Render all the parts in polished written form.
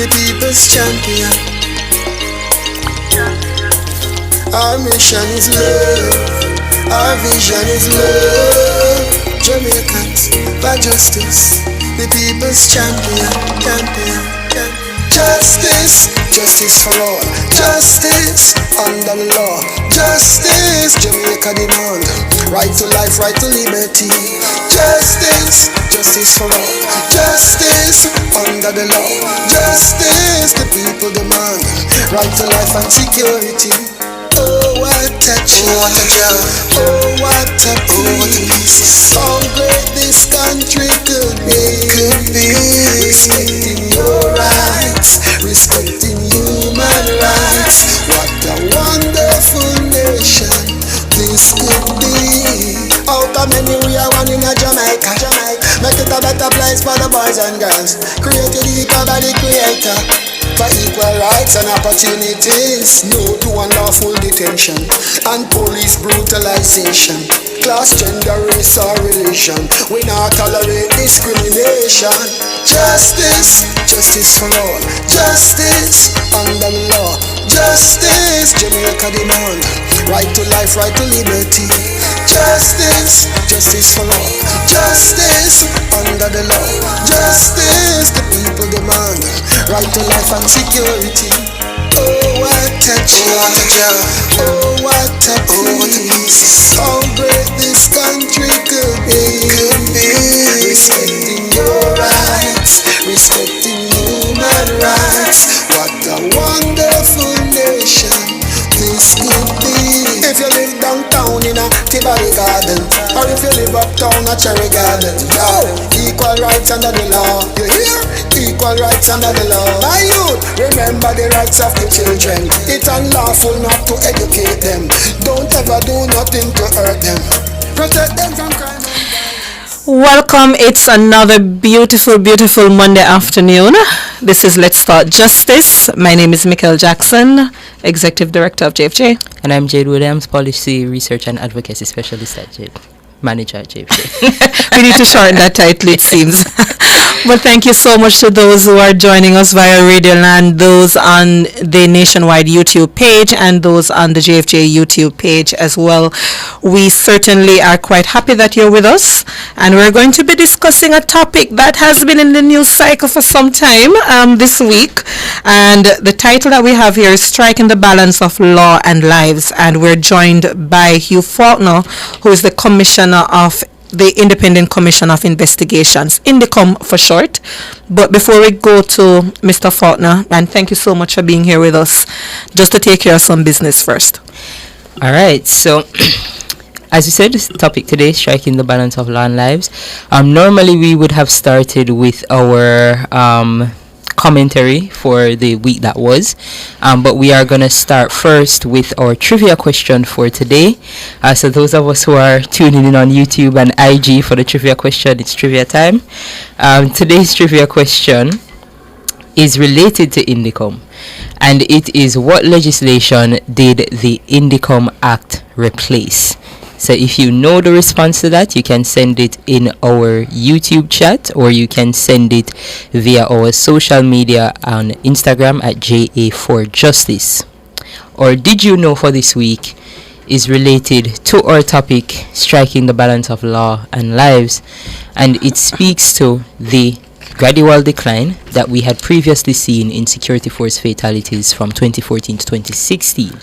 the people's champion. Our mission is love, our vision is love. Jamaicans for justice, the people's champion, champion, champion. Justice, justice for all. Justice under the law. Justice, Jamaica demand. Right to life, right to liberty. Justice, justice for all. Justice under the law. Justice, the people demand. Right to life and security. Oh, what a joy. Oh, what a peace. How great this country could be. Respecting your rights, respecting human rights. What a wonderful nation this could be. Out of many we are one in a Jamaica. Make it a better place for the boys and girls. Created equal by the creator, for equal rights and opportunities. No to unlawful detention and police brutalization. Class, gender, race or religion, we not tolerate discrimination. Justice, justice for all. Justice under the law. Justice, Jamaica demand. Right to life, right to liberty. Justice, justice for all. Justice under the law. Justice, the people demand. Right to life and security. Oh, what a joy. Oh, what a peace. How great this country could be. Respecting your rights, respecting human rights. What a wonderful nation this could be. If you live downtown in a Tibari Garden, or if you live uptown at Cherry Garden, oh, equal rights under the law. You hear? Equal rights under the law. My youth, remember the rights of the children. It's unlawful not to educate them. Don't ever do nothing to hurt them. Protect them from crime. Welcome. It's another beautiful Monday afternoon. This is Let's Start Justice. My name is Michael Jackson, Executive Director of JFJ. And I'm Jade Williams, Policy Research and Advocacy Specialist at Jade. Manager at JFJ. We need to shorten that title, it seems. But thank you so much to those who are joining us via Radio Land, those on the Nationwide YouTube page and those on the JFJ YouTube page as well. We certainly are quite happy that you're with us, and we're going to be discussing a topic that has been in the news cycle for some time this week, and the title that we have here is Striking the Balance of Law and Lives, and we're joined by Hugh Faulkner, who is the Commissioner of the Independent Commission of Investigations, INDECOM for short. But before we go to Mr. Faulkner, and thank you so much for being here with us, just to take care of some business first. All right, so as you said, this topic today is striking the balance of law and lives. Normally we would have started with our commentary for the week that was, but we are going to start first with our trivia question for today. So those of us who are tuning in on YouTube and IG for the trivia question, it's trivia time. Today's trivia question is related to INDECOM, and it is: what legislation did the INDECOM Act replace? So if you know the response to that, you can send it in our YouTube chat, or you can send it via our social media on Instagram at JA4Justice. Or did you know for this week is related to our topic, striking the balance of law and lives, and it speaks to the gradual decline that we had previously seen in security force fatalities from 2014 to 2016.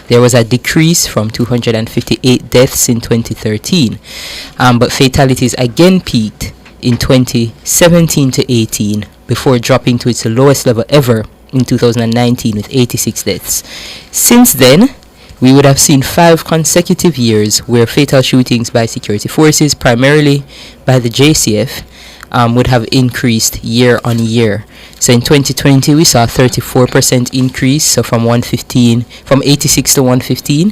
There was a decrease from 258 deaths in 2013, but fatalities again peaked in 2017 to 18 before dropping to its lowest level ever in 2019 with 86 deaths. Since then, we would have seen 5 consecutive years where fatal shootings by security forces, primarily by the JCF, would have increased year on year. So in 2020 we saw a 34% increase, so from 86 to 115.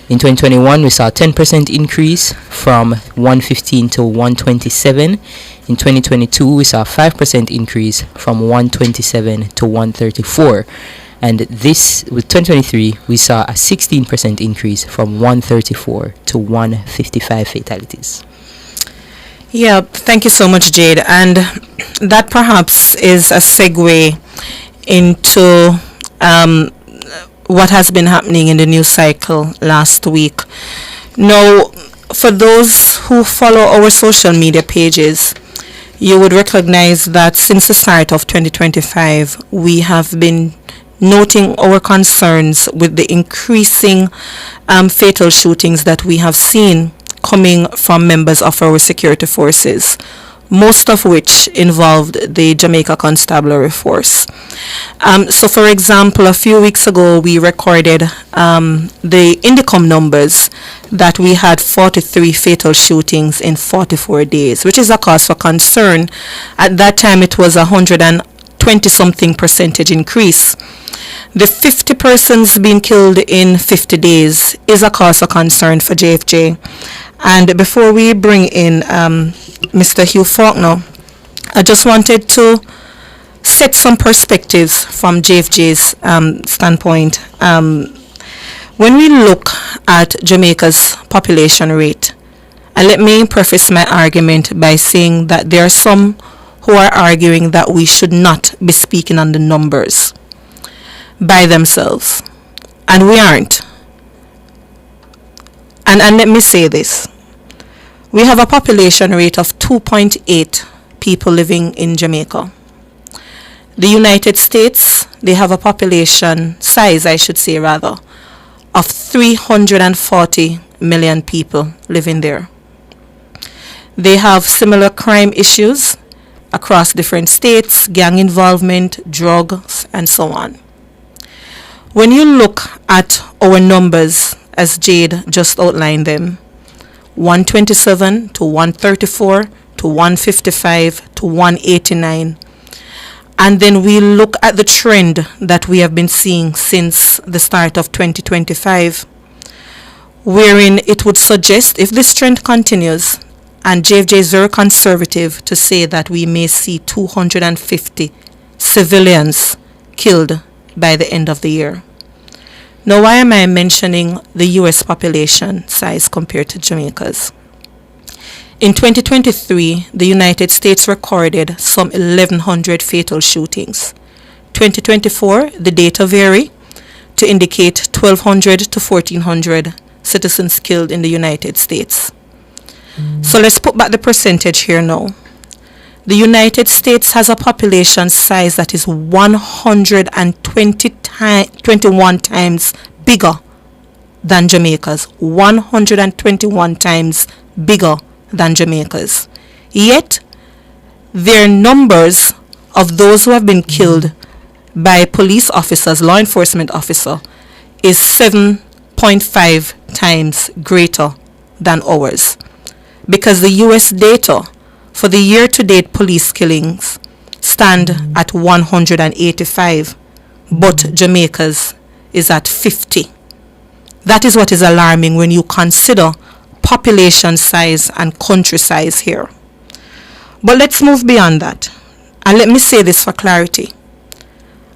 In 2021 we saw a 10% increase from 115 to 127. In 2022 we saw a 5% increase from 127 to 134. And this, with 2023, we saw a 16% increase from 134 to 155 fatalities. Yeah, thank you so much, Jade. And that perhaps is a segue into what has been happening in the news cycle last week. Now, for those who follow our social media pages, you would recognize that since the start of 2025, we have been noting our concerns with the increasing fatal shootings that we have seen coming from members of our security forces, most of which involved the Jamaica Constabulary Force. So, for example, a few weeks ago, we recorded the Indicom numbers that we had 43 fatal shootings in 44 days, which is a cause for concern. At that time, it was 120-something percentage increase. The 50 persons being killed in 50 days is a cause for concern for JFJ. And before we bring in Mr. Hugh Faulkner, I just wanted to set some perspectives from JFJ's standpoint. When we look at Jamaica's population rate, and let me preface my argument by saying that there are some who are arguing that we should not be speaking on the numbers by themselves, and we aren't. And let me say this. We have a population rate of 2.8 people living in Jamaica. The United States, they have a population size, I should say rather, of 340 million people living there. They have similar crime issues across different states, gang involvement, drugs, and so on. When you look at our numbers, as Jade just outlined them, 127 to 134 to 155 to 189, and then we look at the trend that we have been seeing since the start of 2025, wherein it would suggest, if this trend continues, and JFJ is very conservative to say that we may see 250 civilians killed by the end of the year. Now, why am I mentioning the U.S. population size compared to Jamaica's? In 2023, the United States recorded some 1,100 fatal shootings. 2024, the data vary to indicate 1,200 to 1,400 citizens killed in the United States. So let's put back the percentage here now. The United States has a population size that is 121 times bigger than Jamaica's. 121 times bigger than Jamaica's. Yet, their numbers of those who have been killed by police officers, law enforcement officer, is 7.5 times greater than ours. Because the US data for the year-to-date police killings stand at 185, but Jamaica's is at 50. That is what is alarming when you consider population size and country size here. But let's move beyond that. And let me say this for clarity.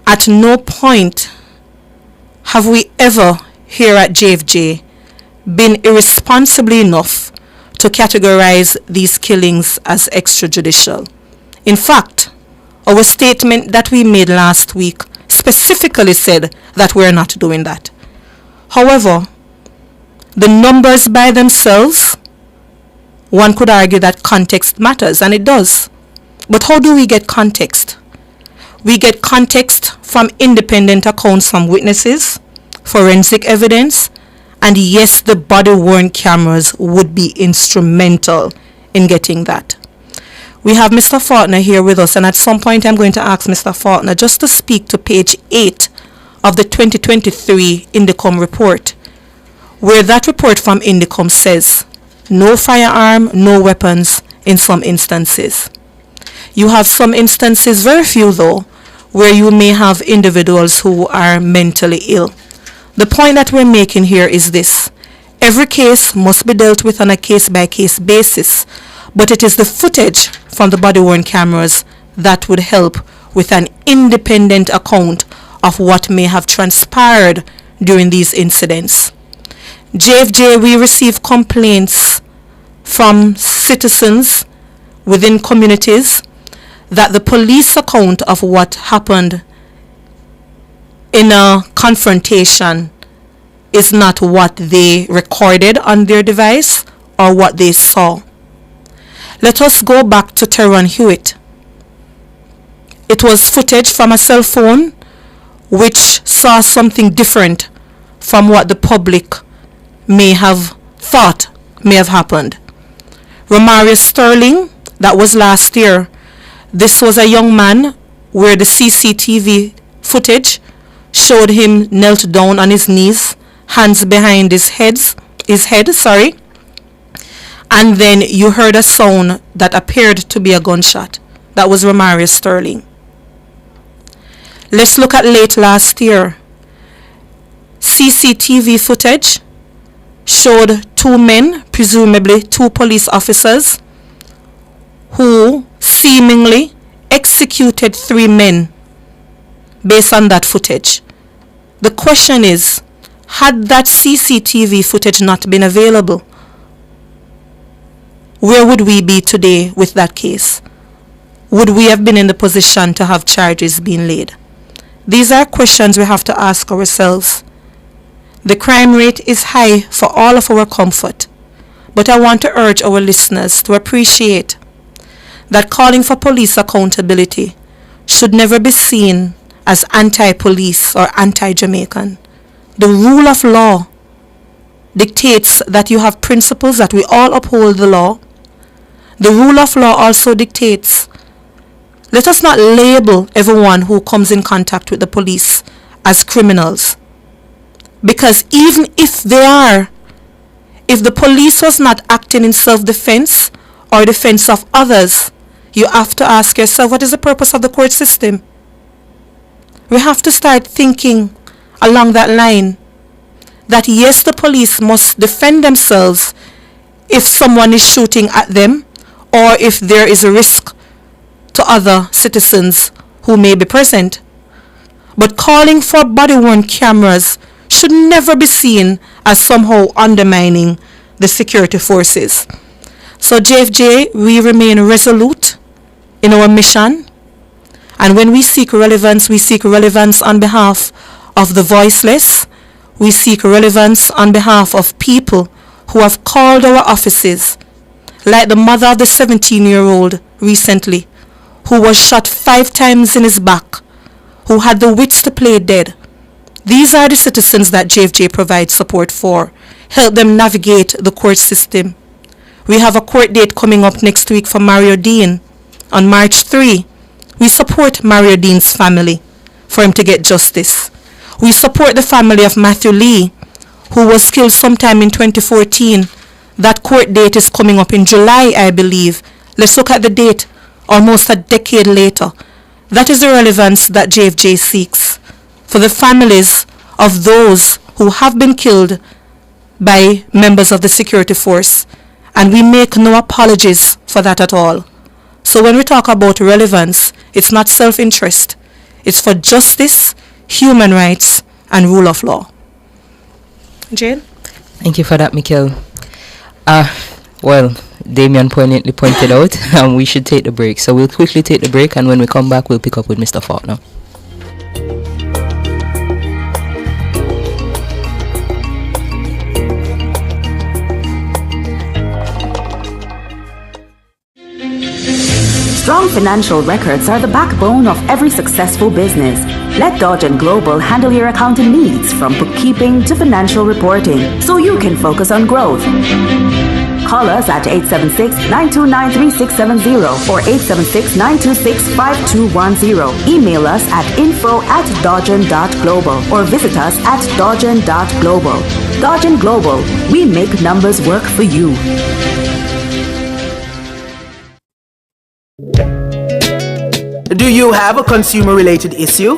At no point have we ever here at JFJ been irresponsibly enough to categorize these killings as extrajudicial. In fact, our statement that we made last week specifically said that we're not doing that. However, the numbers by themselves, one could argue that context matters, and it does. But how do we get context? We get context from independent accounts from witnesses, forensic evidence, and yes, the body-worn cameras would be instrumental in getting that. We have Mr. Faulkner here with us, and at some point I'm going to ask Mr. Faulkner just to speak to page 8 of the 2023 Indicom report, where that report from Indicom says no firearm, no weapons in some instances. You have some instances, very few though, where you may have individuals who are mentally ill. The point that we're making here is this. Every case must be dealt with on a case-by-case basis, but it is the footage from the body-worn cameras that would help with an independent account of what may have transpired during these incidents. JFJ, we receive complaints from citizens within communities that the police account of what happened in a confrontation is not what they recorded on their device or what they saw. Let us go back to Teron Hewitt. It was footage from a cell phone which saw something different from what the public may have thought may have happened. Romarius Sterling, that was last year. This was a young man where the CCTV footage showed him knelt down on his knees, hands behind his head, and then you heard a sound that appeared to be a gunshot. That was Romarius Sterling. Let's look at late last year. CCTV footage showed two men, presumably two police officers, who seemingly executed three men based on that footage. The question is, had that CCTV footage not been available, where would we be today with that case? Would we have been in the position to have charges being laid? These are questions we have to ask ourselves. The crime rate is high for all of our comfort, but I want to urge our listeners to appreciate that calling for police accountability should never be seen as anti-police or anti-Jamaican. The rule of law dictates that you have principles that we all uphold the law. The rule of law also dictates, let us not label everyone who comes in contact with the police as criminals. Because even if they are, if the police was not acting in self-defense or defense of others, you have to ask yourself, what is the purpose of the court system? We have to start thinking along that line, that yes, the police must defend themselves if someone is shooting at them or if there is a risk to other citizens who may be present. But calling for body-worn cameras should never be seen as somehow undermining the security forces. So JFJ, we remain resolute in our mission, and when we seek relevance on behalf of the voiceless. We seek relevance on behalf of people who have called our offices, like the mother of the 17-year-old recently, who was shot 5 times in his back, who had the wits to play dead. These are the citizens that JFJ provides support for. Help them navigate the court system. We have a court date coming up next week for Mario Dean on March 3. We support Mario Dean's family for him to get justice. We support the family of Matthew Lee, who was killed sometime in 2014. That court date is coming up in July, I believe. Let's look at the date, almost a decade later. That is the relevance that JFJ seeks for the families of those who have been killed by members of the security force. And we make no apologies for that at all. So when we talk about relevance, it's not self-interest. It's for justice, human rights, and rule of law. Jane? Thank you for that, Mikhail. Well, Damien poignantly pointed out we should take the break. So we'll quickly take the break, and when we come back, we'll pick up with Mr. Faulkner. Strong financial records are the backbone of every successful business. Let Dodge & Global handle your accounting needs, from bookkeeping to financial reporting, so you can focus on growth. Call us at 876-929-3670 or 876-926-5210. Email us at info@dodgen.global or visit us at dodgen.global. Dodge & Global, we make numbers work for you. Do you have a consumer-related issue?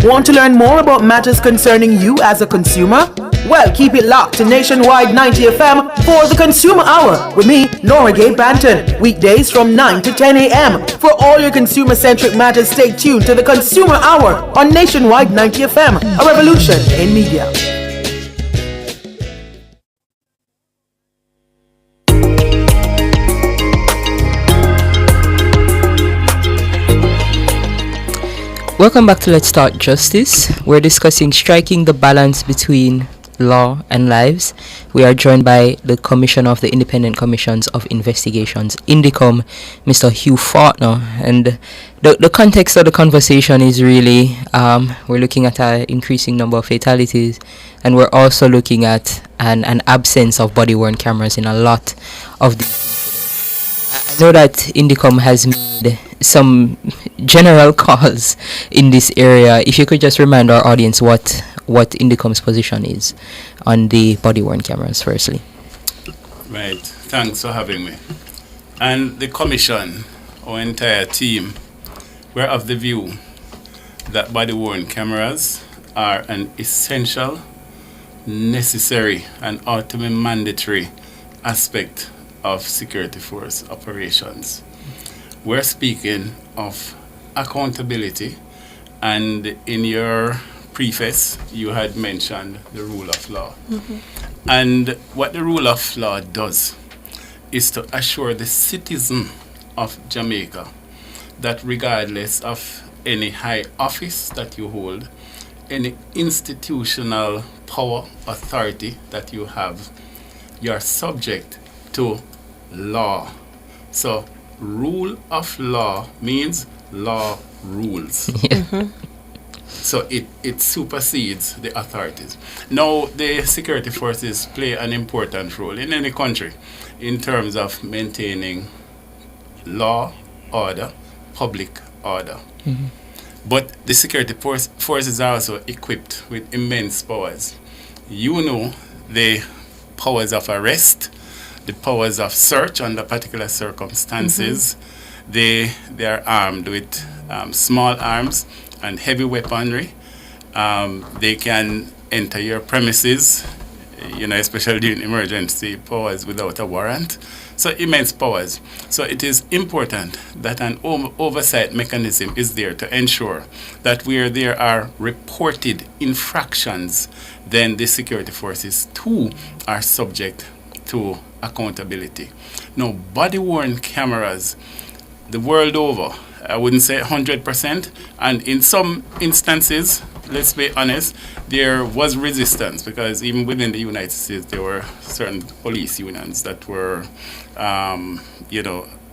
Want to learn more about matters concerning you as a consumer? Well, keep it locked to Nationwide 90 FM for the Consumer Hour with me, Nora Gay Banton. Weekdays from 9 to 10 a.m. For all your consumer-centric matters, stay tuned to the Consumer Hour on Nationwide 90 FM, a revolution in media. Welcome back to Let's Talk Justice. We're discussing striking the balance between law and lives. We are joined by the Commissioner of the Independent Commissions of Investigations, INDECOM, Mr. Hugh Faulkner. And the context of the conversation is really, we're looking at an increasing number of fatalities, and we're also looking at an absence of body-worn cameras in a lot of the I know that INDECOM has made some general calls in this area. If you could just remind our audience what INDECOM's position is on the body-worn cameras, firstly. Right. Thanks for having me. And the Commission, our entire team, we're of the view that body-worn cameras are an essential, necessary, and ultimately mandatory aspect of security force operations. We're speaking of accountability, and in your preface you had mentioned the rule of law. And what the rule of law does is to assure the citizen of Jamaica that regardless of any high office that you hold, any institutional power, authority that you have, you are subject to law. So rule of law means law rules. So it supersedes the authorities. Now, the security forces play an important role in any country in terms of maintaining law, order, public order. But the security forces are also equipped with immense powers. You know, the powers of arrest, the powers of search under particular circumstances. They are armed with small arms and heavy weaponry. They can enter your premises, especially during emergency powers without a warrant. So immense powers. So it is important that an oversight mechanism is there to ensure that where there are reported infractions, then the security forces too are subject to accountability. Now, body-worn cameras, the world over, I wouldn't say 100%, and in some instances, let's be honest, there was resistance, because even within the United States there were certain police unions that were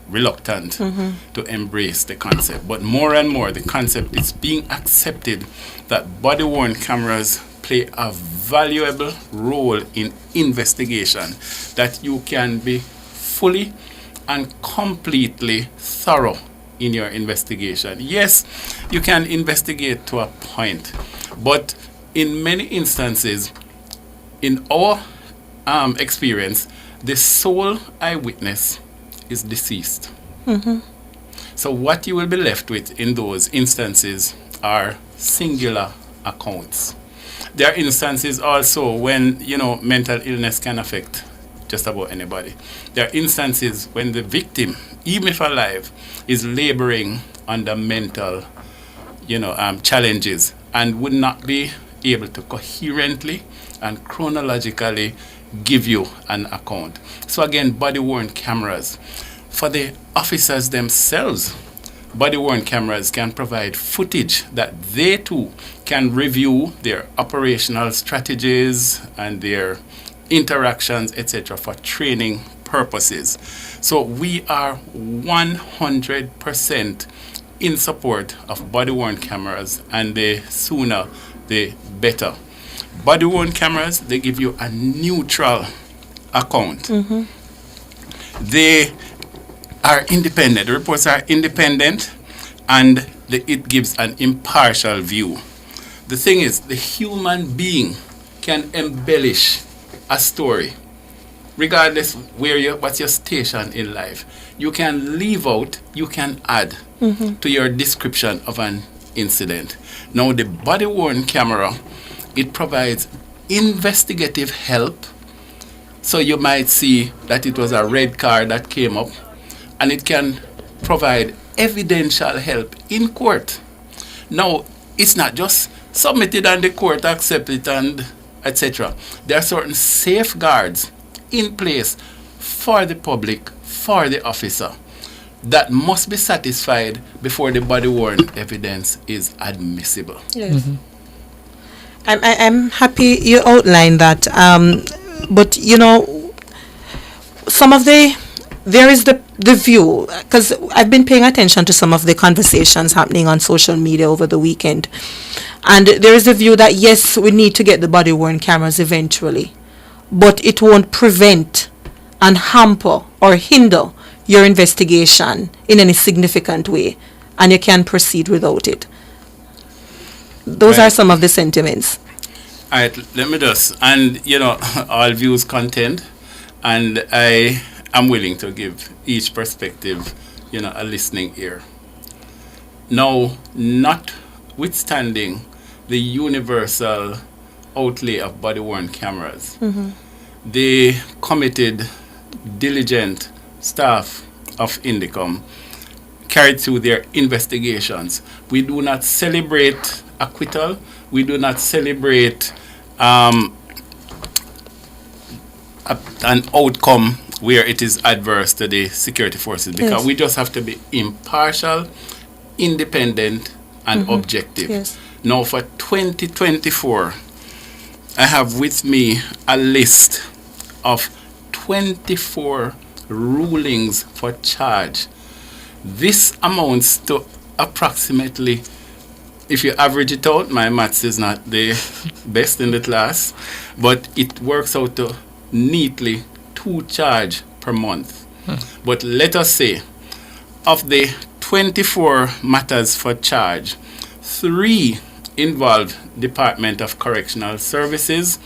reluctant to embrace the concept. But more and more the concept is being accepted that body-worn cameras play a valuable role in investigation, that you can be fully and completely thorough in your investigation. Yes, you can investigate to a point, but in many instances, in our experience, the sole eyewitness is deceased. So what you will be left with in those instances are singular accounts. There are instances also when, mental illness can affect just about anybody. There are instances when the victim, even if alive, is laboring under mental, challenges and would not be able to coherently and chronologically give you an account. So again, body-worn cameras. For the officers themselves, body-worn cameras can provide footage that they too can review their operational strategies and their interactions, etc., for training purposes. So we are 100% in support of body-worn cameras, and the sooner the better. Body-worn cameras, they give you a neutral account. They are independent. The reports are independent, and it gives an impartial view. The thing is, the human being can embellish a story, regardless what's your station in life. You can leave out, you can add to your description of an incident. Now, the body-worn camera, it provides investigative help. So you might see that it was a red car that came up, and it can provide evidential help in court. Now, it's not just submitted and the court accept it and etc. There are certain safeguards in place for the public, for the officer, that must be satisfied before the body-worn evidence is admissible. Yes. I'm happy you outlined that. But you know, there is the view, because I've been paying attention to some of the conversations happening on social media over the weekend, and there is the view that yes, we need to get the body-worn cameras eventually, but it won't prevent and hamper or hinder your investigation in any significant way, and you can proceed without it. Those are some of the sentiments. All right, let me just, and you know, all views contend, and I am willing to give each perspective, you know, a listening ear. Now, notwithstanding the universal outlay of body-worn cameras, the committed, diligent staff of Indicom carried through their investigations. We do not celebrate acquittal. We do not celebrate an outcome where it is adverse to the security forces, because we just have to be impartial, independent, and objective. Yes. Now, for 2024, I have with me a list of 24 rulings for charge. This amounts to approximately, if you average it out, my maths is not the best in the class, but it works out to neatly 2 charge per month. But let us say, of the 24 matters for charge, 3 involve Department of Correctional Services,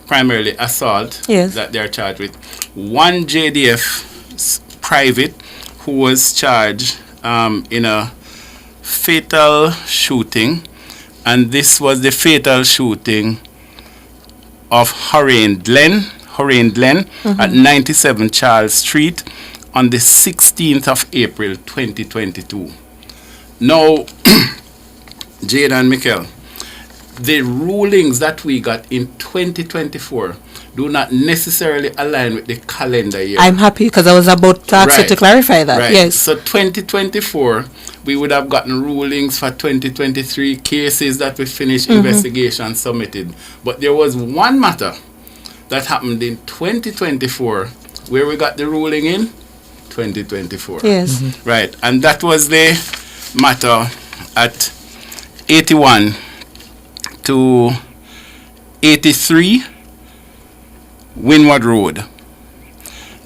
primarily assault that they are charged with. 1 JDF private who was charged in a fatal shooting, and this was the fatal shooting of Horain Glen at 97 Charles Street on the 16th of April 2022. Now, Jade and Mikel, the rulings that we got in 2024 do not necessarily align with the calendar year. I'm happy, because I was about to ask you to clarify that. Right. Yes. So 2024, we would have gotten rulings for 2023 cases that we finished investigation submitted. But there was one matter that happened in 2024 where we got the ruling in 2024. Yes. Right. And that was the matter at 81 to 83 Windward Road.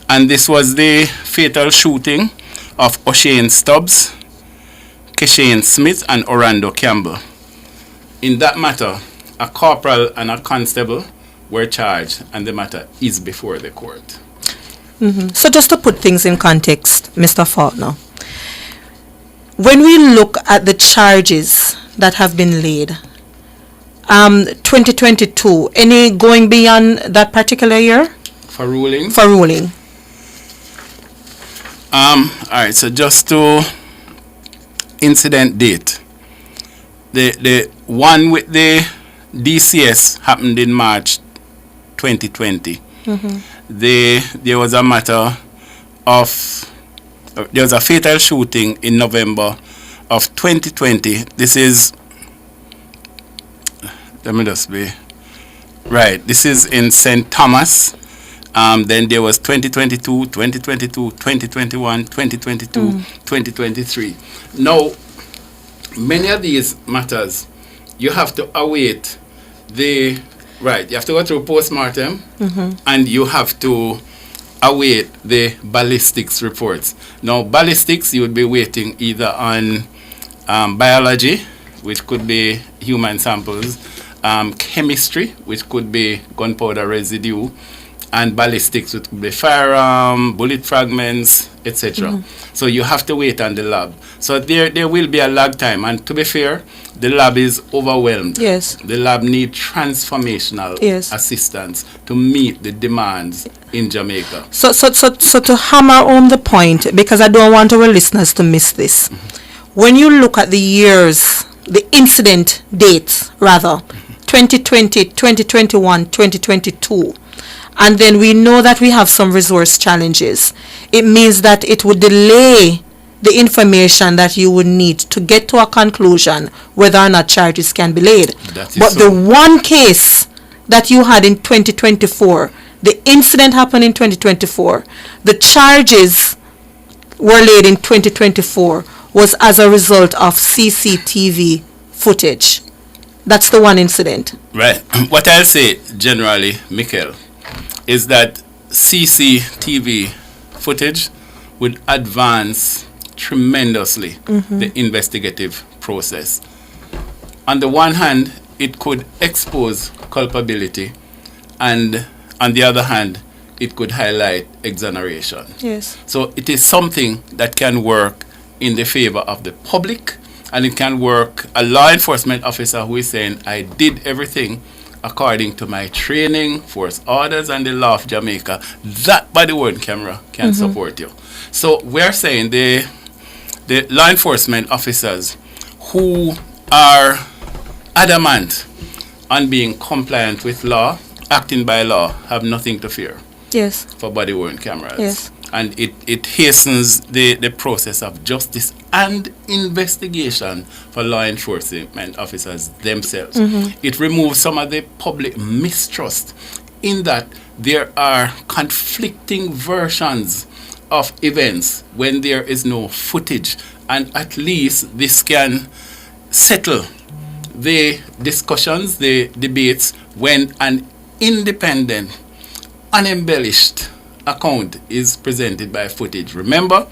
And this was the fatal shooting of O'Shane Stubbs, Keshane Smith, and Orlando Campbell. In that matter, a corporal and a constable were charged, and the matter is before the court. So just to put things in context, Mr. Faulkner, when we look at the charges that have been laid, 2022, any going beyond that particular year? For ruling? For ruling. Alright, so just to incident date. The one with the DCS happened in March 2020. There was a matter of, there was a fatal shooting in November of 2020. This is, let me just be right. This is in St. Thomas. Then there was 2022, 2022, 2021, 2022, 2023. Now, many of these matters, you have to await the, right, you have to go through post-mortem, and you have to await the ballistics reports. Now, ballistics, you would be waiting either on biology, which could be human samples, chemistry, which could be gunpowder residue, and ballistics, which could be firearm, bullet fragments, etc. So you have to wait on the lab. So there will be a lag time, and to be fair, the lab is overwhelmed. Yes. The lab needs transformational assistance to meet the demands in Jamaica. So to hammer home the point, because I don't want our listeners to miss this, when you look at the years, the incident dates rather, 2020, 2021, 2022, and then we know that we have some resource challenges, it means that it would delay the information that you would need to get to a conclusion whether or not charges can be laid. That is But so. the one case that you had in 2024, the incident happened in 2024, the charges were laid in 2024 was as a result of CCTV footage. That's the one incident. Right. What I'll say generally, Mikel, is that CCTV footage would advance tremendously the investigative process. On the one hand, it could expose culpability, and on the other hand, it could highlight exoneration. Yes. So it is something that can work in the favor of the public, and it can work a law enforcement officer who is saying, I did everything according to my training, force orders, and the law of Jamaica. That body-worn camera can support you. So we're saying the law enforcement officers who are adamant on being compliant with law, acting by law, have nothing to fear Yes. for body-worn cameras. Yes. And it hastens the process of justice and investigation for law enforcement officers themselves. It removes some of the public mistrust in that there are conflicting versions of events when there is no footage. And at least this can settle the discussions, the debates, when an independent, unembellished account is presented by footage. Remember,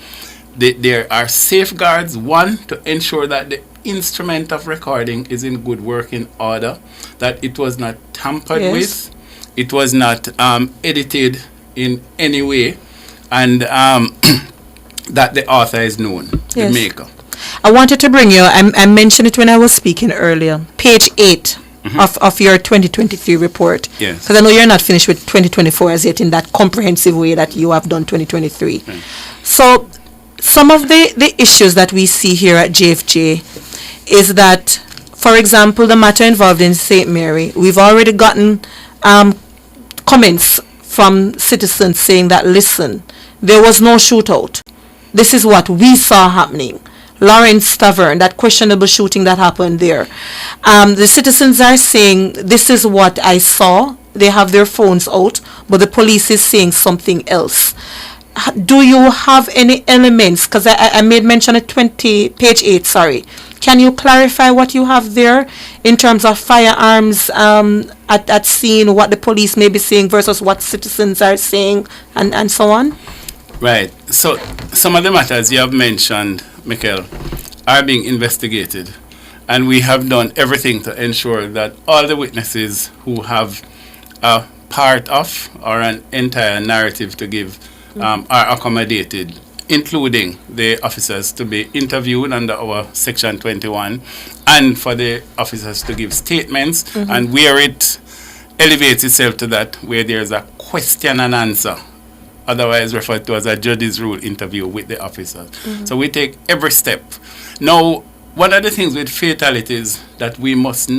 there are safeguards. One, to ensure that the instrument of recording is in good working order, that it was not tampered Yes. with, it was not edited in any way, and that the author is known, Yes. the maker. I wanted to bring you, I mentioned it when I was speaking earlier, page 8 of your 2023 report. Yes. Because I know you're not finished with 2024 as yet in that comprehensive way that you have done 2023. So some of the issues that we see here at JFJ is that, for example, the matter involved in St. Mary, we've already gotten comments from citizens saying that, listen, there was no shootout. This is what we saw happening. Lawrence Tavern, that questionable shooting that happened there. The citizens are saying, this is what I saw. They have their phones out, but the police is saying something else. Do you have any elements? Because I made mention at page 8, sorry. Can you clarify what you have there in terms of firearms at scene, what the police may be saying versus what citizens are saying, and so on? Right. So some of the matters you have mentioned, Mikel, are being investigated. And we have done everything to ensure that all the witnesses who have a part of or an entire narrative to give are accommodated, including the officers to be interviewed under our Section 21 and for the officers to give statements. And where it elevates itself to that, where there's a question and answer, otherwise referred to as a judge's rule interview with the officers. So we take every step. Now, one of the things with fatalities that we must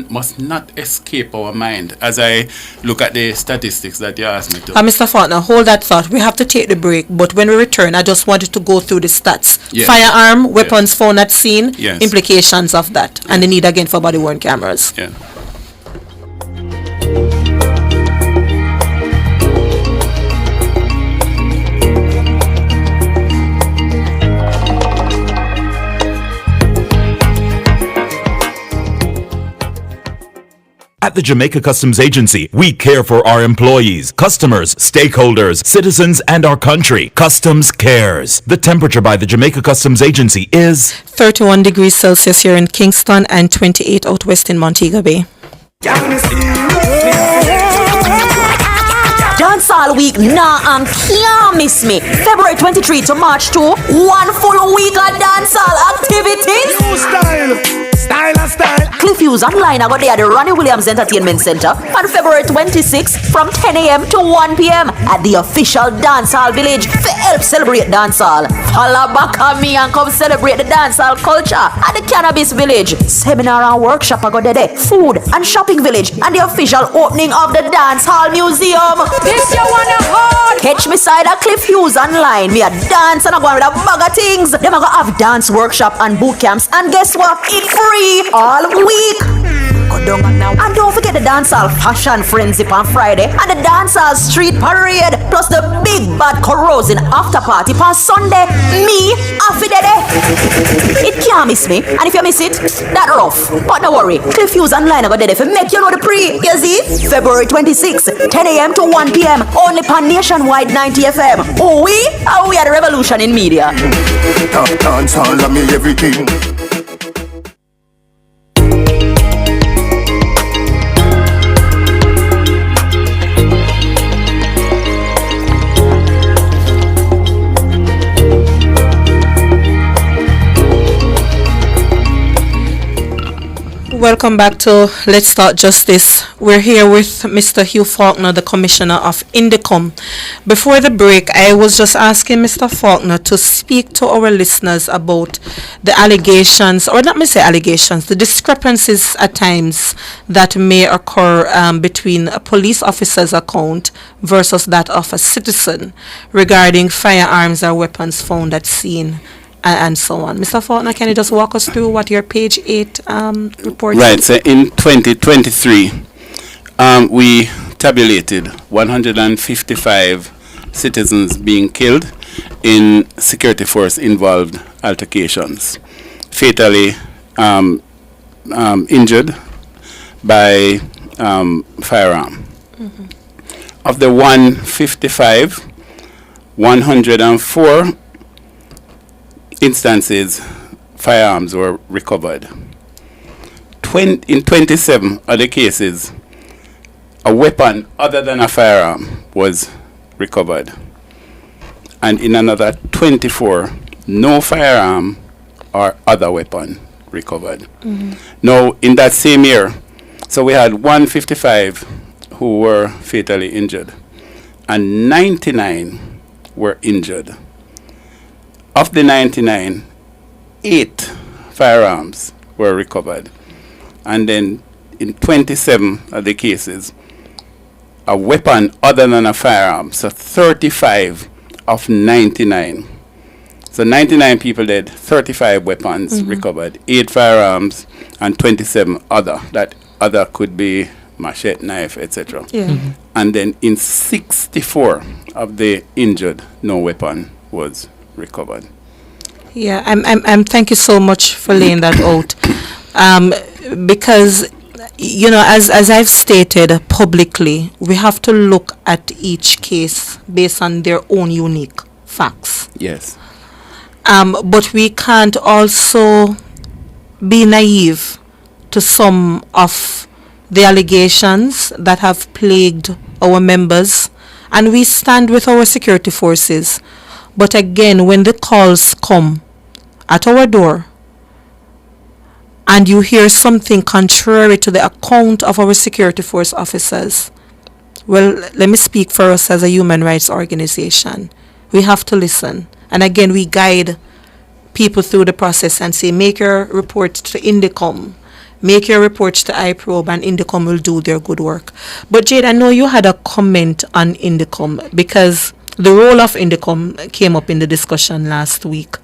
not escape our mind as I look at the statistics that you asked me to. Mr. Faulkner, hold that thought. We have to take the break, but when we return, I just wanted to go through the stats. Yes. Firearm, weapons found at scene, Yes. implications of that, and the need again for body-worn cameras. Yeah. At the Jamaica Customs Agency, we care for our employees, customers, stakeholders, citizens, and our country. Customs cares. The temperature by the Jamaica Customs Agency is 31 degrees Celsius here in Kingston and 28 out west in Montego Bay. Dancehall week, can't miss me. February 23 to March 2, one full week of dancehall activities. New style. Style. Cliff Hughes Online I got there at the Ronnie Williams Entertainment Center on February 26th from 10 a.m. to 1 p.m. at the official Dancehall Village to help celebrate dancehall. Holla back on me and come celebrate the dancehall culture at the Cannabis Village. Seminar and workshop I got there. Food and shopping village and the official opening of the Dancehall Museum. This you wanna hold? Catch me side at Cliff Hughes Online. Me a dance and I go with a bag of things. Them I go have dance workshop and boot camps and guess what? It's free all week. Go down now. And don't forget the dancehall fashion frenzy on Friday and the dancehall street parade plus the big bad corrosive after party on Sunday. Me, Affidede. It can't miss me. And if you miss it, that rough. But don't worry, Cliff Hughes Online I got there for make you know the pre. You see? February 26th, 10 a.m. to 1 p.m. Only on Nationwide 90 FM. Oh, we are the revolution in media. Top dancehall of me everything. Welcome back to Let's Start Justice. We're here with Mr. Hugh Faulkner, the Commissioner of Indicom. Before the break, I was just asking Mr. Faulkner to speak to our listeners about the allegations, or not me say allegations, the discrepancies at times that may occur between a police officer's account versus that of a citizen regarding firearms or weapons found at scene. And so on. Mr. Faulkner, can you just walk us through what your page 8 report is? Right, so in 2023, we tabulated 155 citizens being killed in security force involved altercations, fatally injured by firearm. Mm-hmm. Of the 155, 104 instances, firearms were recovered. In 27 other cases, a weapon other than a firearm was recovered. And in another 24, no firearm or other weapon recovered. Mm-hmm. Now, in that same year, so we had 155 who were fatally injured, and 99 were injured. Of the 99, 8 firearms were recovered. And then in 27 of the cases, a weapon other than a firearm. So 35 of 99. So 99 people dead, 35 weapons recovered, 8 firearms, and 27 other. That other could be machete, knife, etc. Yeah. Mm-hmm. And then in 64 of the injured, no weapon was recovered. Yeah, I'm thank you so much for laying that out. Because, you know, as I've stated publicly, we have to look at each case based on their own unique facts. Yes. But we can't also be naive to some of the allegations that have plagued our members, and we stand with our security forces. But again, when the calls come at our door and you hear something contrary to the account of our security force officers, well, let me speak for us as a human rights organization. We have to listen. And again, we guide people through the process and say, make your report to Indicom, make your reports to iProbe, and Indicom will do their good work. But Jade, I know you had a comment on Indicom, because the role of Indicom came up in the discussion last week,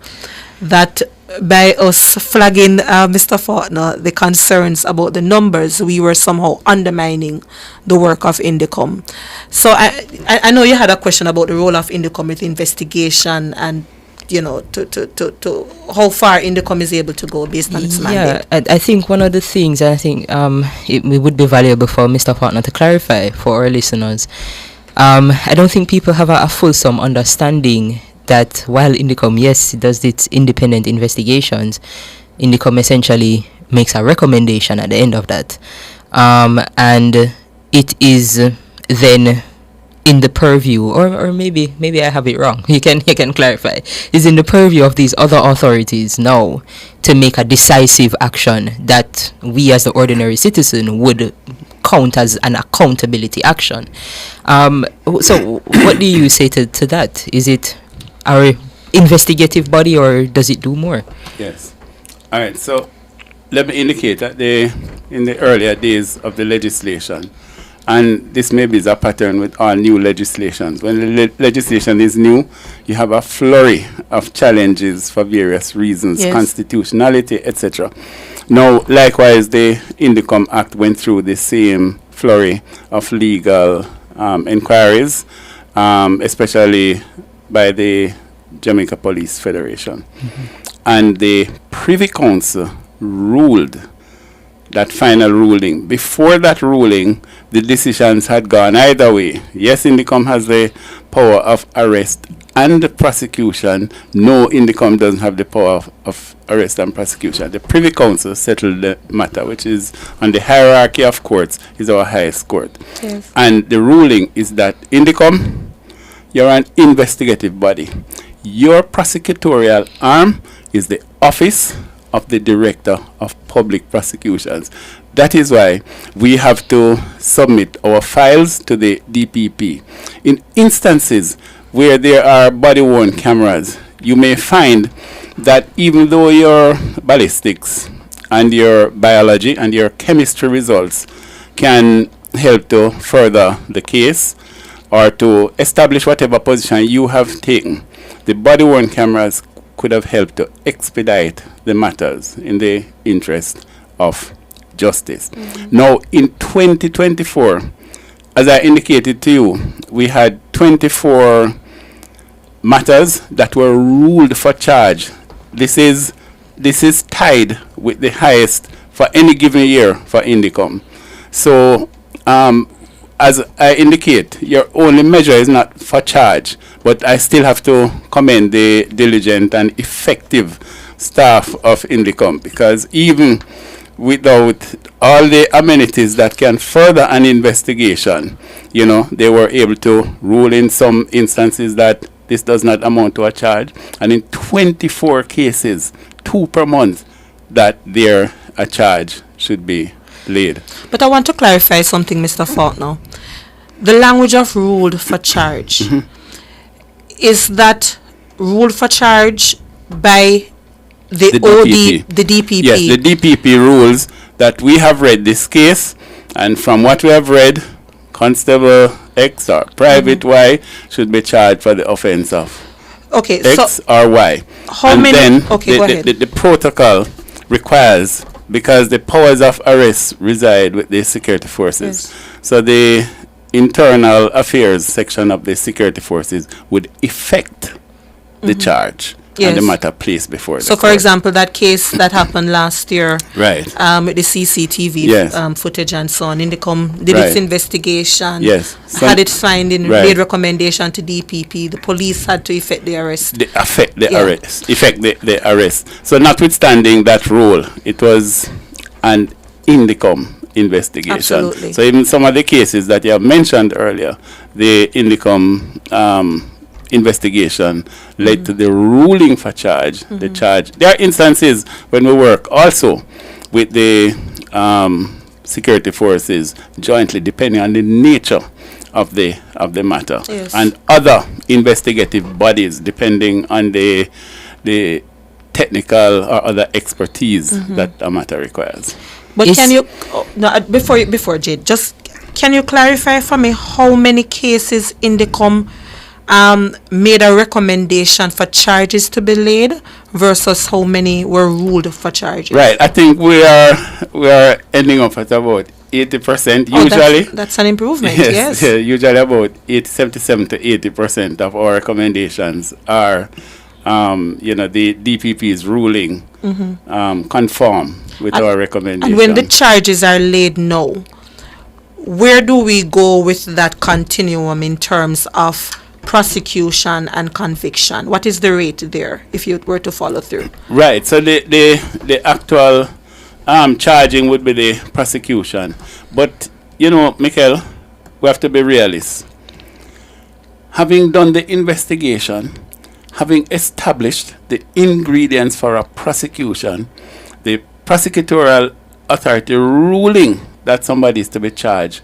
that by us flagging Mr. Faulkner the concerns about the numbers, we were somehow undermining the work of Indicom. So I know you had a question about the role of Indicom with investigation and, you know, to how far Indicom is able to go based on its mandate. Yeah, I think one of the things, I think it would be valuable for Mr. Faulkner to clarify for our listeners. I don't think people have a fulsome understanding that while Indicom, yes, it does its independent investigations, Indicom essentially makes a recommendation at the end of that. And it is then in the purview, or maybe I have it wrong. You can clarify. Is in the purview of these other authorities now to make a decisive action that we as the ordinary citizen would count as an accountability action. So what do you say to that? Is it our investigative body, or does it do more? Yes. All right. So let me indicate that in the earlier days of the legislation, and this maybe is a pattern with all new legislations. When the legislation is new, you have a flurry of challenges for various reasons, Yes. constitutionality, etc. Now, likewise, the Indicom Act went through the same flurry of legal inquiries, especially by the Jamaica Police Federation. And the Privy Council ruled that final ruling. Before that ruling, the decisions had gone either way. Yes, Indicom has the power of arrest and prosecution. No, Indicom doesn't have the power of arrest and prosecution. The Privy Council settled the matter, which is on the hierarchy of courts, is our highest court. Yes. And the ruling is that Indicom, you're an investigative body. Your prosecutorial arm is the Office of the Director of Public Prosecutions. That is why we have to submit our files to the DPP. In instances where there are body-worn cameras, you may find that even though your ballistics and your biology and your chemistry results can help to further the case or to establish whatever position you have taken, the body-worn cameras could have helped to expedite the matters in the interest of justice. Now, in 2024, as I indicated to you, we had 24 matters that were ruled for charge. This is tied with the highest for any given year for Indicom. So, as I indicate, your only measure is not for charge, but I still have to commend the diligent and effective staff of Indicom, because even without all the amenities that can further an investigation, they were able to rule in some instances that this does not amount to a charge, and in 24 cases, 2 per month, that a charge should be laid. But I want to clarify something, Mr. Faulkner. The language of ruled for charge, is that ruled for charge by the DPP. the DPP? Yes, the DPP rules that we have read this case, and from what we have read, Constable X or Private Y should be charged for the offense of Okay, X so or Y. how And many? then Okay, go ahead. the protocol requires, because the powers of arrest reside with the security forces, so the internal affairs section of the security forces would effect the charge and the Yes. matter placed before the So, for court. example, that case that happened last year, Right. with the CCTV Yes. footage and so on, Indicom did Right. its investigation, Yes. had its finding, Right. made recommendation to DPP. The police had to effect the arrest. Effect the Yeah. arrest. So notwithstanding that rule, it was an Indicom investigation. Absolutely. So even some of the cases that you have mentioned earlier, the Indicom investigation led to the ruling for charge. The charge. There are instances when we work also with the security forces jointly, depending on the nature of the matter, Yes. and other investigative bodies, depending on the technical or other expertise that a matter requires. But Is- can you, before Jade, just can you clarify for me how many cases Indicom made a recommendation for charges to be laid versus how many were ruled for charges? Right. I think we are ending up at about 80% Oh, usually. that's an improvement. Yes. Yeah, usually about 77 to 80% of our recommendations are, the DPP's ruling conform with our recommendations. And when the charges are laid now, where do we go with that continuum in terms of prosecution and conviction? What is the rate there if you were to follow through? Right. So the actual charging would be the prosecution. But, Michael, we have to be realists. having done the investigation, having established the ingredients for a prosecution, the prosecutorial authority ruling that somebody is to be charged,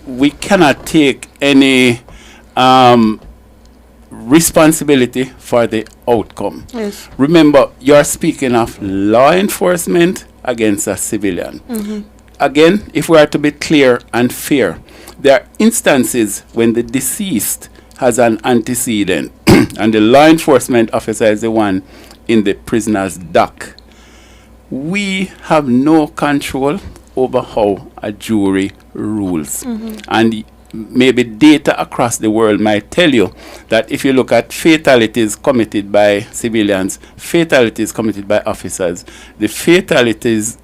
we cannot take any responsibility for the outcome. Yes. Remember, you're speaking of law enforcement against a civilian. Again, if we are to be clear and fair, there are instances when the deceased has an antecedent and the law enforcement officer is the one in the prisoner's dock. We have no control over how a jury rules. And maybe data across the world might tell you that if you look at fatalities committed by civilians, fatalities committed by officers, the fatalities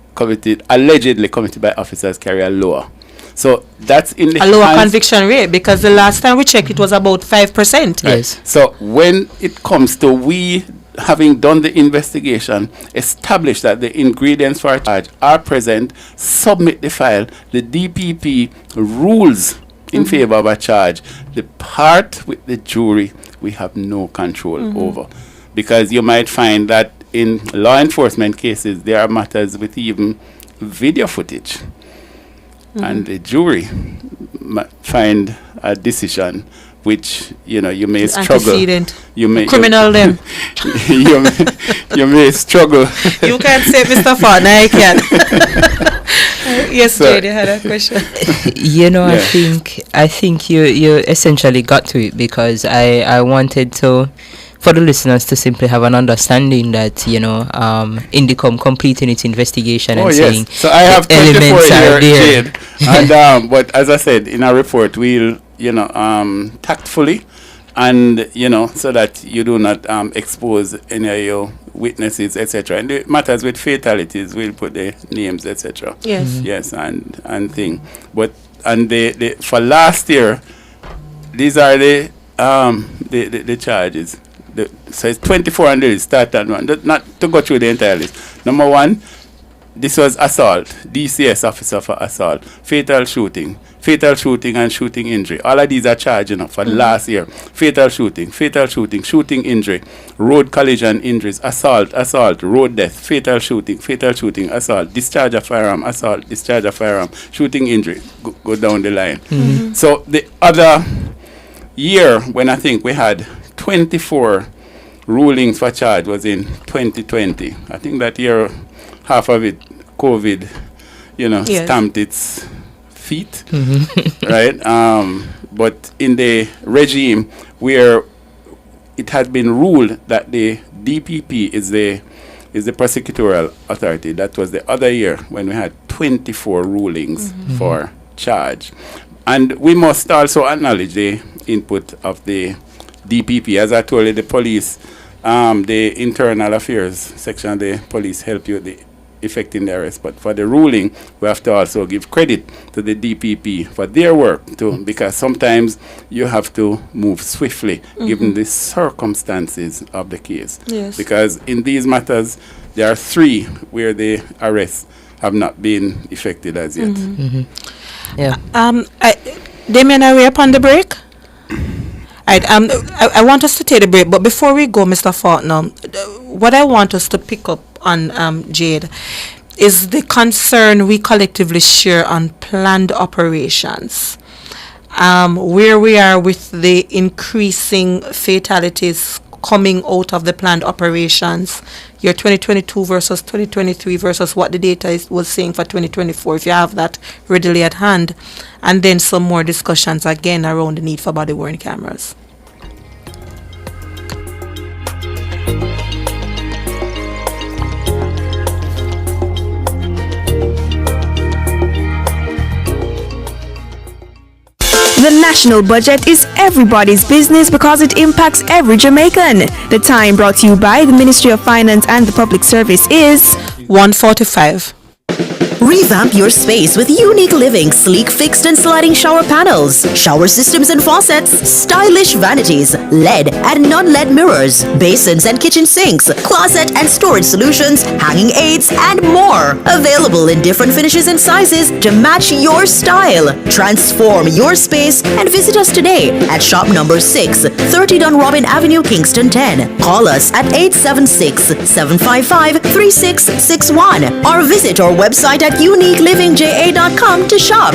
allegedly committed by officers carry a lower. So that's in the a lower hands- conviction rate, because the last time we checked it was about 5%. Yes. So when it comes to we having done the investigation, establish that the ingredients for a charge are present, submit the file, the DPP rules in favor of a charge. The part with the jury, we have no control over. Because you might find that in law enforcement cases, there are matters with even video footage. And the jury find a decision which, you may struggle. Antecedent. You may Criminal them. you may struggle. You can't say Mr. Ford, no, I can. Yes, So- Jade, you had a question. I think you essentially got to it, because I wanted to, for the listeners to simply have an understanding that, Indicom completing its investigation and saying So I have the elements 24 are here, there. Jade. And but as I said in our report, we'll tactfully and so that you do not expose any of your witnesses, etc. And the matters with fatalities, we'll put the names, etc. Yes. Yes, and thing. But the for last year, these are the charges. So it's 24 and they start at one. Not to go through the entire list. Number one, this was assault, DCS officer for assault, fatal shooting and shooting injury. All of these are charged for last year. Fatal shooting, shooting injury, road collision injuries, assault, road death, fatal shooting, assault, discharge of firearm, assault, discharge of firearm, shooting injury, go down the line. So the other year when I think we had 24 rulings for charge was in 2020. I think that year, half of it, COVID, Yes. stamped its feet, right? But in the regime where it has been ruled that the DPP is the prosecutorial authority, that was the other year when we had 24 rulings for charge. And we must also acknowledge the input of the DPP. As I told you, the police, the internal affairs section of the police help you with the effecting the arrest. But for the ruling, we have to also give credit to the DPP for their work too, because sometimes you have to move swiftly given the circumstances of the case. Yes. Because in these matters, there are 3 where the arrests have not been effected as yet. Yeah. Damien, are we up on the break? Right, I want us to take a break, but before we go, Mr. Fortnum, what I want us to pick up on, Jade, is the concern we collectively share on planned operations. Where we are with the increasing fatalities coming out of the planned operations, your 2022 versus 2023 versus what the data was saying for 2024, if you have that readily at hand, and then some more discussions again around the need for body-worn cameras. The national budget is everybody's business because it impacts every Jamaican. The time brought to you by the Ministry of Finance and the Public Service is 1:45. Revamp your space with Unique Living sleek fixed and sliding shower panels, shower systems and faucets, stylish vanities, LED and non-LED mirrors, basins and kitchen sinks, closet and storage solutions, hanging aids, and more. Available in different finishes and sizes to match your style. Transform your space and visit us today at shop number 6, 30 Dunrobin Avenue, Kingston 10. Call us at 876-755-3661 or visit our website at uniquelivingja.com to shop.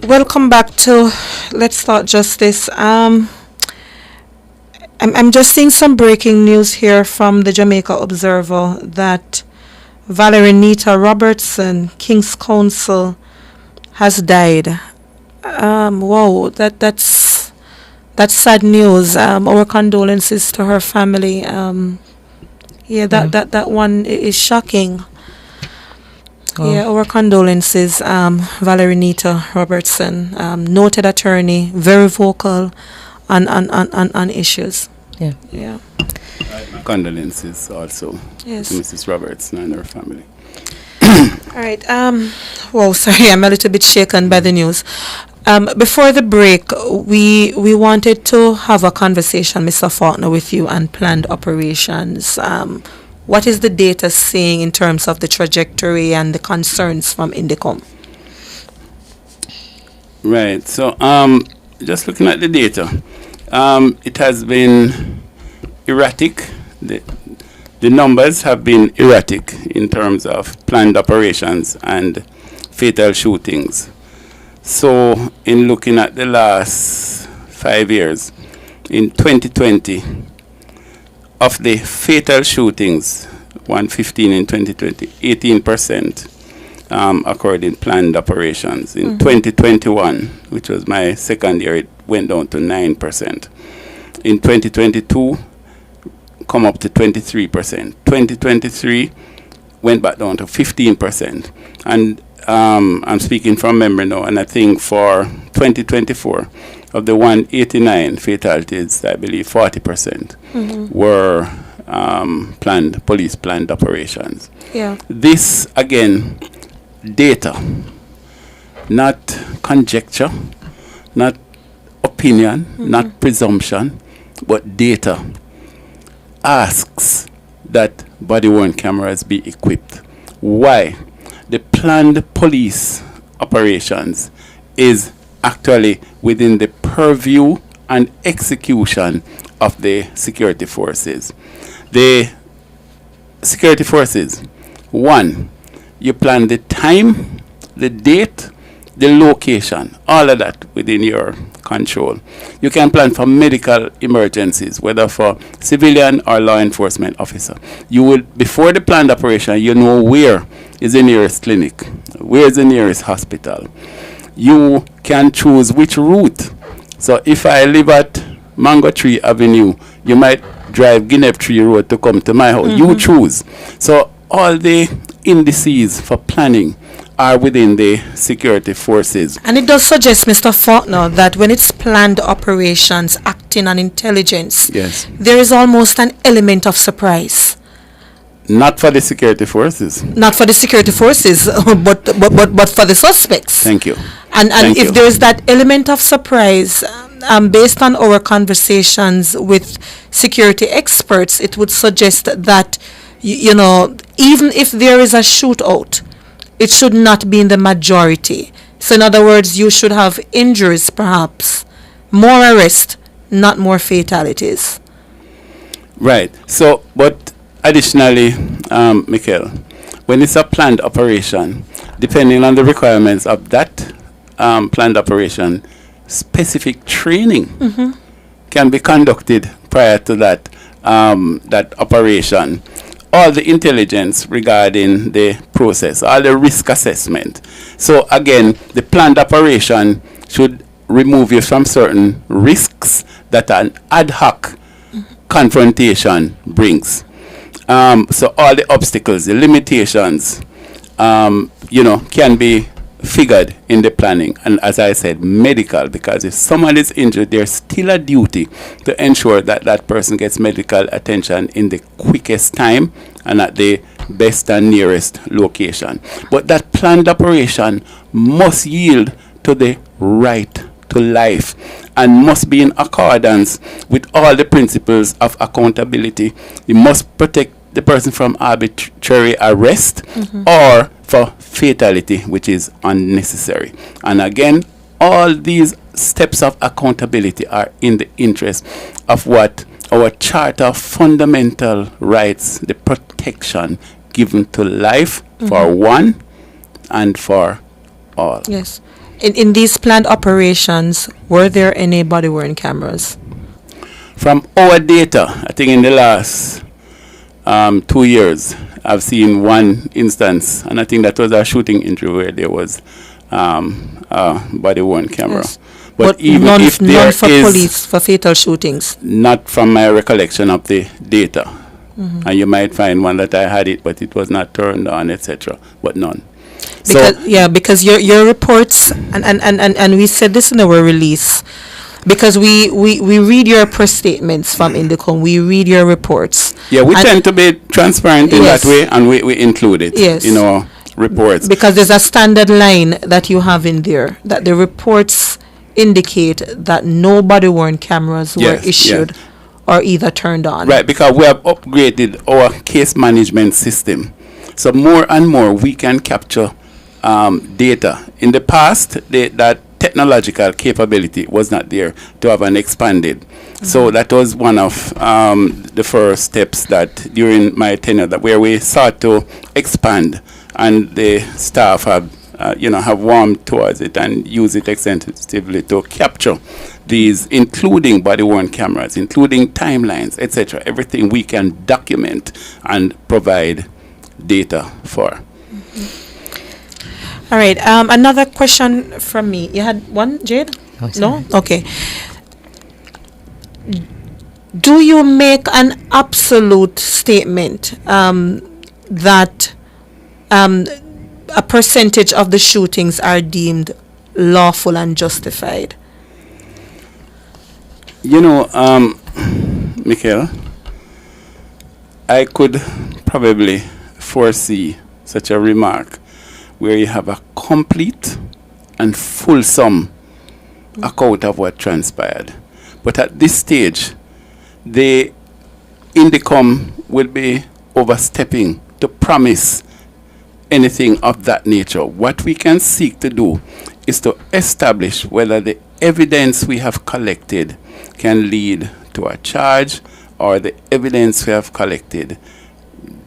Welcome back to Let's Talk Justice. I'm just seeing some breaking news here from the Jamaica Observer that Valerie Nita Robertson, King's Counsel, has died. Wow, that's sad news. Our condolences to her family. That one is shocking. Oh. Yeah, our condolences, Valerie Nita Robertson, noted attorney, very vocal on issues. Yeah. Yeah. My condolences also Yes. to Mrs. Robertson and her family. All right. Whoa, sorry, I'm a little bit shaken by the news. Before the break, we wanted to have a conversation, Mr. Faulkner, with you on planned operations. What is the data saying in terms of the trajectory and the concerns from Indicom? Right. So, just looking at the data, it has been erratic. The numbers have been erratic in terms of planned operations and fatal shootings. So, in looking at the last 5 years, in 2020, of the fatal shootings, 115 in 2020, 18% occurred in planned operations. In 2021, which was my second year, it went down to 9%. In 2022, come up to 23%. 2023 went back down to 15%. And I'm speaking from memory now, and I think for 2024, of the 189 fatalities, I believe 40% were police planned operations. Yeah. This, again, data, not conjecture, not opinion, not presumption, but data, asks that body-worn cameras be equipped. Why? The planned police operations is actually within the purview and execution of the security forces. The security forces, one, you plan the time, the date, the location, all of that within your control. You can plan for medical emergencies, whether for civilian or law enforcement officer. You will, before the planned operation, you know where is the nearest clinic, where is the nearest hospital. You can choose which route. So if I live at Mango Tree Avenue, you might drive Guinea Tree Road to come to my house. You choose. So all the indices for planning are within the security forces. And it does suggest, Mr. Faulkner, that when it's planned operations acting on intelligence, Yes. there is almost an element of surprise. Not for the security forces. Not for the security forces, but for the suspects. Thank you. And Thank if you. there is that element of surprise, based on our conversations with security experts, it would suggest that, you know, even if there is a shootout, it should not be in the majority. So in other words, you should have injuries perhaps, more arrest, not more fatalities. Right. So, but additionally, Michael, when it's a planned operation, depending on the requirements of that planned operation, specific training can be conducted prior to that operation. All the intelligence regarding the process, all the risk assessment. So again, the planned operation should remove you from certain risks that an ad hoc confrontation brings. So all the obstacles, the limitations, can be figured in the planning. And as I said, medical, because if someone is injured, there's still a duty to ensure that that person gets medical attention in the quickest time and at the best and nearest location. But that planned operation must yield to the right to life and must be in accordance with all the principles of accountability. It must protect the person from arbitrary arrest or for fatality, which is unnecessary. And again, all these steps of accountability are in the interest of what our Charter of Fundamental Rights, the protection given to life for one and for all. Yes. In these planned operations, were there any body-worn cameras? From our data, I think in the last 2 years, I've seen one instance, and I think that was a shooting injury where there was a body-worn camera. Yes. But even none, if there none for is police for fatal shootings. not from my recollection of the data, and you might find one that I had it, but it was not turned on, etc. But none. Because your reports, and we said this in our release, because we read your press statements from Indicom, we read your reports. Yeah, we tend to be transparent in that way, and we include it in our reports. Because there's a standard line that you have in there, that the reports indicate that no body-worn cameras were issued or either turned on. Right, because we have upgraded our case management system. So more and more we can capture data. In the past, that technological capability was not there to have an expanded. So that was one of the first steps that during my tenure where we sought to expand, and the staff have warmed towards it and use it extensively to capture these, including body-worn cameras, including timelines, etc. Everything we can document and provide data for. All right. Another question from me. You had one, Jade? No? Okay. Do you make an absolute statement that a percentage of the shootings are deemed lawful and justified? Michael, I could probably foresee such a remark where you have a complete and fulsome account of what transpired. But at this stage, the Indicom will be overstepping to promise anything of that nature. What we can seek to do is to establish whether the evidence we have collected can lead to a charge, or the evidence we have collected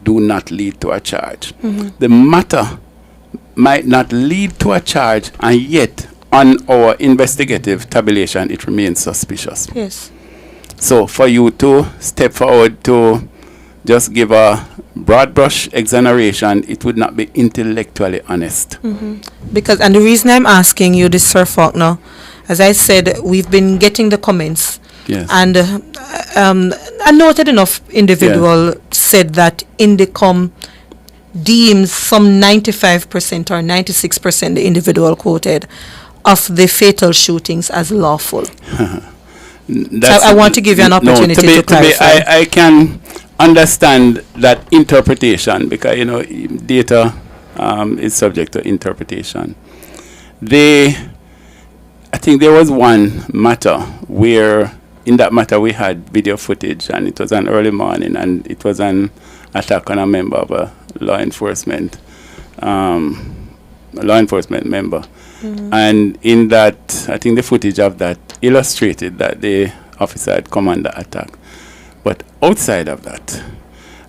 do not lead to a charge. The matter might not lead to a charge, and yet on our investigative tabulation it remains suspicious. Yes. So for you to step forward to just give a broad brush exoneration, it would not be intellectually honest. Because, and the reason I'm asking you this, Sir Faulkner, as I said, we've been getting the comments. Yes. And a noted enough individual said that Indicom deems some 95% or 96%, the individual quoted, of the fatal shootings as lawful. So I want to give you an opportunity to clarify. I can understand that interpretation, because data is subject to interpretation. I think there was one matter where, in that matter, we had video footage, and it was an early morning, and it was an attack on a member of a law enforcement member. And in that, I think the footage of that illustrated that the officer had come under attack. But outside of that,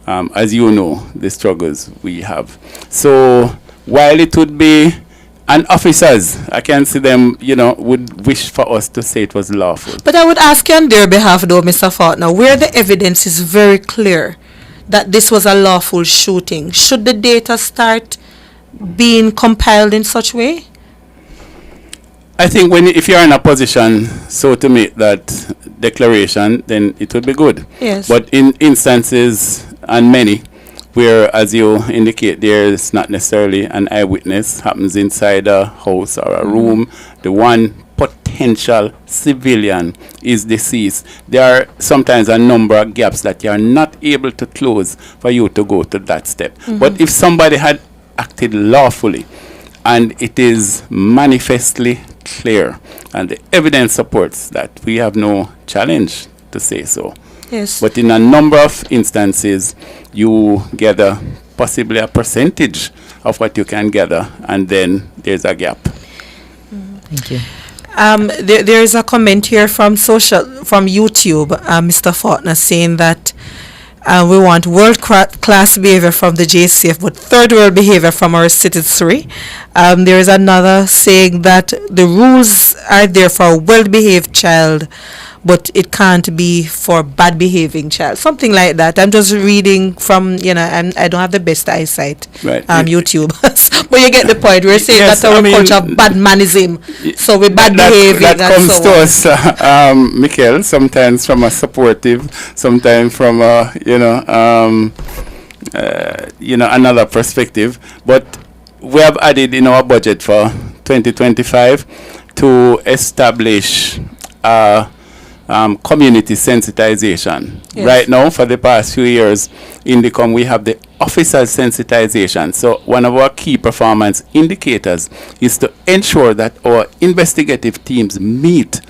as you know, the struggles we have. So while it would be And officers, I can see them, would wish for us to say it was lawful. But I would ask you on their behalf, though, Mr. Faulkner, where the evidence is very clear that this was a lawful shooting, should the data start being compiled in such way? I think if you're in a position so to make that declaration, then it would be good. Yes. But in instances, and many, where, as you indicate, there is not necessarily an eyewitness, happens inside a house or a room, the one potential civilian is deceased, there are sometimes a number of gaps that you are not able to close for you to go to that step. But if somebody had acted lawfully, and it is manifestly clear, and the evidence supports that, we have no challenge to say so. Yes. But in a number of instances, you gather possibly a percentage of what you can gather, and then there's a gap. Thank you. There is a comment here from YouTube, Mr. Faulkner, saying that we want world-class behavior from the JCF, but third-world behavior from our citizenry. There is another saying that the rules are there for a well-behaved child, but it can't be for bad-behaving child. Something like that. I'm just reading from, I don't have the best eyesight, Right. YouTube. But you get the point. We're saying Yes, that our culture of bad manism. So with bad behaving that and comes so to on. us, Michael, sometimes from a supportive, sometimes from a, another perspective. But we have added in our budget for 2025 to establish community sensitization. Yes. Right now, for the past few years, in the we have the officer sensitization. So one of our key performance indicators is to ensure that our investigative teams meet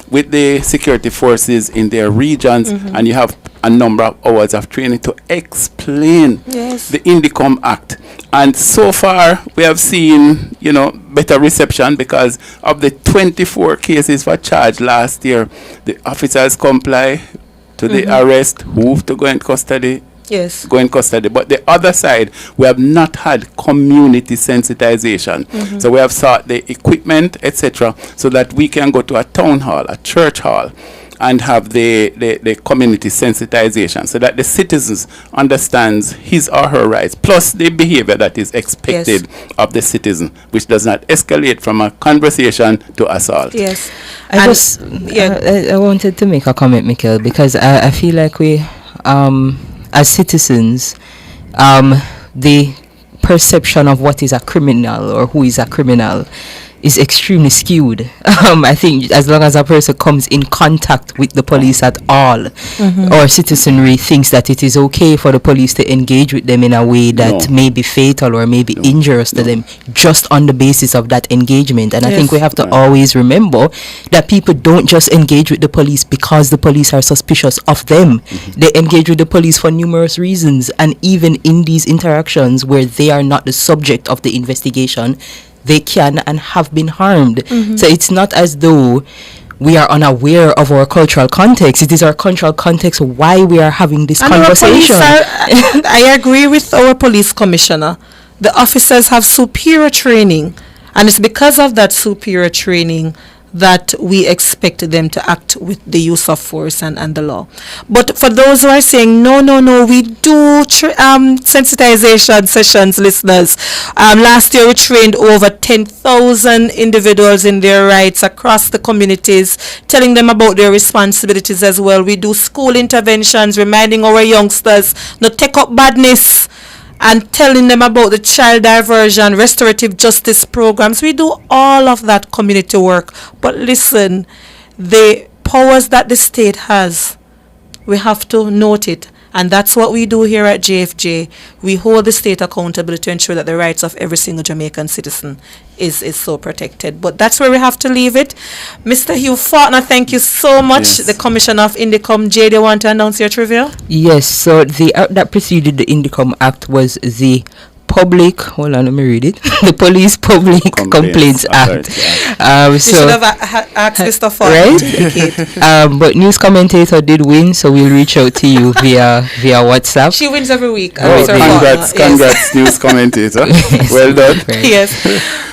with the security forces in their regions, and you have a number of hours of training to explain the Indicom Act. And so far, we have seen, better reception, because of the 24 cases for charge last year, the officers comply to the arrest, move to go in custody. Yes. Go in custody. But the other side, we have not had community sensitization. So we have sought the equipment, etc., so that we can go to a town hall, a church hall, and have the community sensitization, so that the citizens understands his or her rights, plus the behavior that is expected of the citizen, which does not escalate from a conversation to assault. Yes. I wanted to make a comment, Michael, because I feel like we, as citizens, the perception of what is a criminal or who is a criminal is extremely skewed. I think as long as a person comes in contact with the police at all, or citizenry thinks that it is okay for the police to engage with them in a way that may be fatal or may be injurious to them, just on the basis of that engagement. And I think we have to always remember that people don't just engage with the police because the police are suspicious of them. They engage with the police for numerous reasons, and even in these interactions where they are not the subject of the investigation, they can and have been harmed. So it's not as though we are unaware of our cultural context. It is our cultural context why we are having this conversation. I agree with our police commissioner. The officers have superior training, and it's because of that superior training that we expect them to act with the use of force and the law. But for those who are saying, no, we do sensitization sessions, listeners. Last year we trained over 10,000 individuals in their rights across the communities, telling them about their responsibilities as well. We do school interventions, reminding our youngsters not take up badness, and telling them about the child diversion, restorative justice programs. We do all of that community work. But listen, the powers that the state has, we have to note it. And that's what we do here at JFJ. We hold the state accountable to ensure that the rights of every single Jamaican citizen is so protected. But that's where we have to leave it. Mr. Hugh Faulkner, thank you so much. The Commissioner of Indicom. Jay, do you want to announce your trivia? Yes, so the act that preceded the Indicom Act was the hold on, let me read it. The Police Public Complaints Act. You should have asked Mr. Faulkner to indicate. But news commentator did win, so we'll reach out to you via WhatsApp. She wins every week. Congrats, news commentator. Well done. Yes.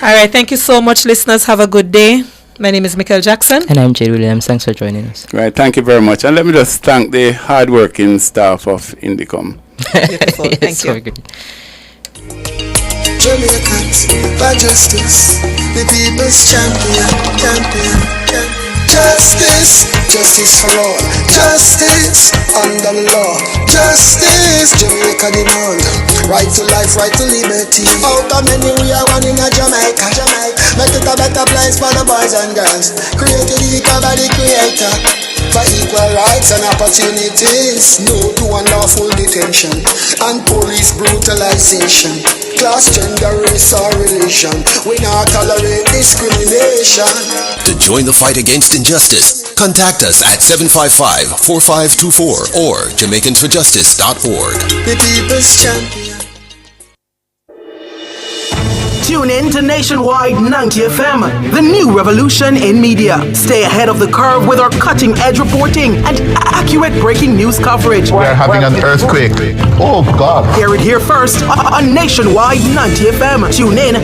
All right. Thank you so much, listeners. Have a good day. My name is Michael Jackson. And I'm Jade Williams. Thanks for joining us. Right, thank you very much. And let me just thank the hard-working staff of Indicom. Beautiful. Yes, Thank you. very good. Jamaicans, for justice, the people's champion, champion. Justice, justice for all. Justice under the law. Justice, Jamaica demand. Right to life, right to liberty. Out of many we are one in a Jamaica. Make it a better place for the boys and girls. Created equal by the creator. For equal rights and opportunities. No to unlawful detention and police brutalization. Class, gender, race or religion. We not tolerate discrimination. To join the fight against injustice, contact us at 755-4524 or JamaicансForJustice.org. The people's champion. Tune in to Nationwide 90 FM, the new revolution in media. Stay ahead of the curve with our cutting-edge reporting and accurate breaking news coverage. We are having an earthquake. Oh, God. Hear it here first on Nationwide 90 FM. Tune in